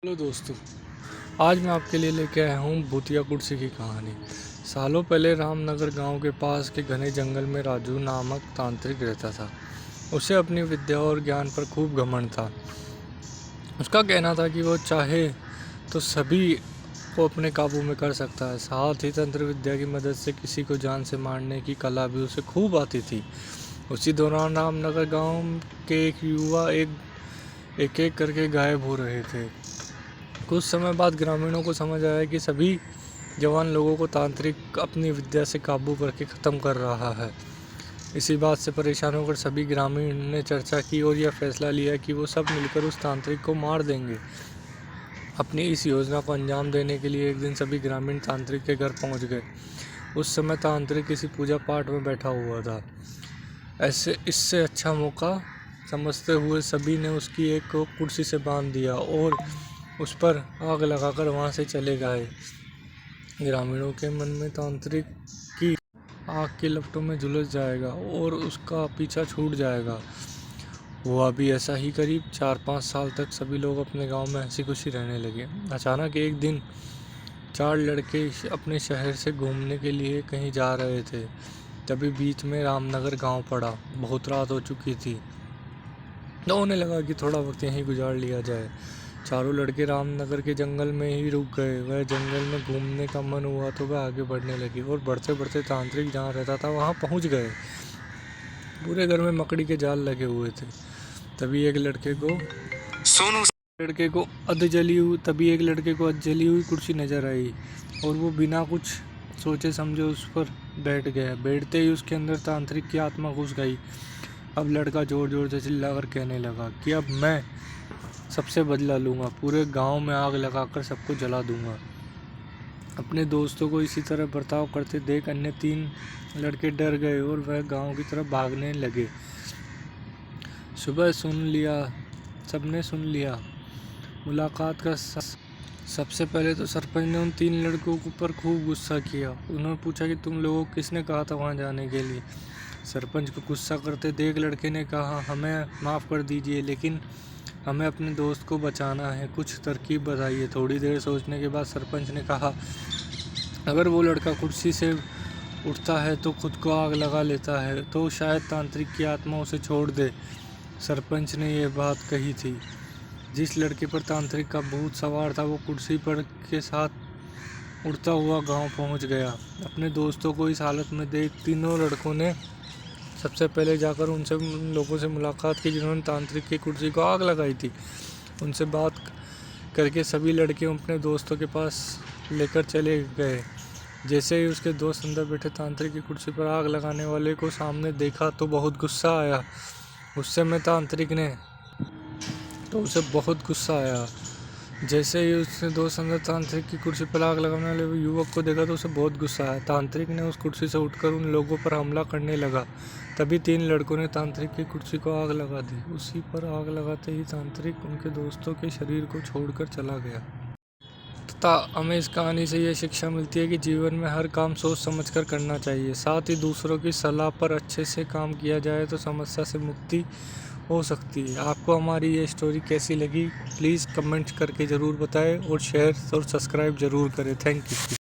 Hello दोस्तों, आज मैं आपके लिए लेके आया हूँ भूतिया कुर्सी की कहानी। सालों पहले रामनगर गांव के पास के घने जंगल में राजू नामक तांत्रिक रहता था। उसे अपनी विद्या और ज्ञान पर खूब घमंड था। उसका कहना था कि वो चाहे तो सभी को अपने काबू में कर सकता है। साथ ही तंत्र विद्या की मदद से किसी को जान से मारने की कला भी उसे खूब आती थी। उसी दौरान रामनगर गांव के एक युवा एक एक करके गायब हो रहे थे। कुछ समय बाद ग्रामीणों को समझ आया कि सभी जवान लोगों को तांत्रिक अपनी विद्या से काबू करके ख़त्म कर रहा है। इसी बात से परेशान होकर सभी ग्रामीण ने चर्चा की और यह फैसला लिया कि वो सब मिलकर उस तांत्रिक को मार देंगे। अपनी इस योजना को अंजाम देने के लिए एक दिन सभी ग्रामीण तांत्रिक के घर पहुंच गए। उस समय तांत्रिक किसी पूजा पाठ में बैठा हुआ था। ऐसे इससे अच्छा मौका समझते हुए सभी ने उसकी एक को कुर्सी से बांध दिया और उस पर आग लगाकर वहां से चले गए। ग्रामीणों के मन में तांत्रिक की आग की लपटों में झुलस जाएगा और उसका पीछा छूट जाएगा। हुआ भी ऐसा ही। करीब 4-5 साल तक सभी लोग अपने गांव में हंसी खुशी रहने लगे। अचानक एक दिन 4 लड़के अपने शहर से घूमने के लिए कहीं जा रहे थे। तभी बीच में रामनगर गांव पड़ा। बहुत रात हो चुकी थी तो उन्हें लगा कि थोड़ा वक्त यहीं गुजार लिया जाए। चारों लड़के रामनगर के जंगल में ही रुक गए। वह जंगल में घूमने का मन हुआ तो वह आगे बढ़ने लगे और बढ़ते बढ़ते तांत्रिक जहाँ रहता था वहाँ पहुँच गए। पूरे घर में मकड़ी के जाल लगे हुए थे। तभी एक लड़के को एक लड़के को अध जली हुई कुर्सी नजर आई और वो बिना कुछ सोचे समझे उस पर बैठ गया। बैठते ही उसके अंदर तांत्रिक की आत्मा घुस गई। अब लड़का जोर जोर से चिल्लाकर कहने लगा कि अब मैं सबसे बदला लूँगा, पूरे गांव में आग लगाकर सबको जला दूंगा। अपने दोस्तों को इसी तरह बर्ताव करते देख अन्य 3 लड़के डर गए और वह गांव की तरफ भागने लगे। सबने सुन लिया मुलाकात का। सबसे पहले तो सरपंच ने उन 3 लड़कों पर खूब गुस्सा किया। उन्होंने पूछा कि तुम लोगों को किसने कहा था वहां जाने के लिए। सरपंच को गुस्सा करते देख लड़के ने कहा, हमें माफ़ कर दीजिए, लेकिन हमें अपने दोस्त को बचाना है, कुछ तरकीब बताइए। थोड़ी देर सोचने के बाद सरपंच ने कहा, अगर वो लड़का कुर्सी से उठता है तो खुद को आग लगा लेता है तो शायद तांत्रिक की आत्मा उसे छोड़ दे। सरपंच ने यह बात कही थी। जिस लड़के पर तांत्रिक का भूत सवार था वो कुर्सी पर के साथ उड़ता हुआ गांव पहुंच गया। अपने दोस्तों को इस हालत में देख तीनों लड़कों ने सबसे पहले जाकर उन लोगों से मुलाकात की जिन्होंने तांत्रिक की कुर्सी को आग लगाई थी। उनसे बात करके सभी लड़के अपने दोस्तों के पास लेकर चले गए। जैसे ही उसके दोस्त अंदर बैठे तांत्रिक की कुर्सी पर आग लगाने वाले को सामने देखा तो बहुत गुस्सा आया। उसे बहुत गुस्सा आया। जैसे ही उसने दोस्त अंदर तांत्रिक की कुर्सी पर आग लगाने वाले युवक को देखा तो उसे बहुत गुस्सा आया। तांत्रिक ने उस कुर्सी से उठकर उन लोगों पर हमला करने लगा। तभी 3 लड़कों ने तांत्रिक की कुर्सी को आग लगा दी। उसी पर आग लगाते ही तांत्रिक उनके दोस्तों के शरीर को छोड़कर चला गया। तथा हमें इस कहानी से यह शिक्षा मिलती है कि जीवन में हर काम सोच समझकर करना चाहिए। साथ ही दूसरों की सलाह पर अच्छे से काम किया जाए तो समस्या से मुक्ति हो सकती है। आपको हमारी ये स्टोरी कैसी लगी प्लीज़ कमेंट करके ज़रूर बताएं और शेयर और सब्सक्राइब ज़रूर करें। Thank you.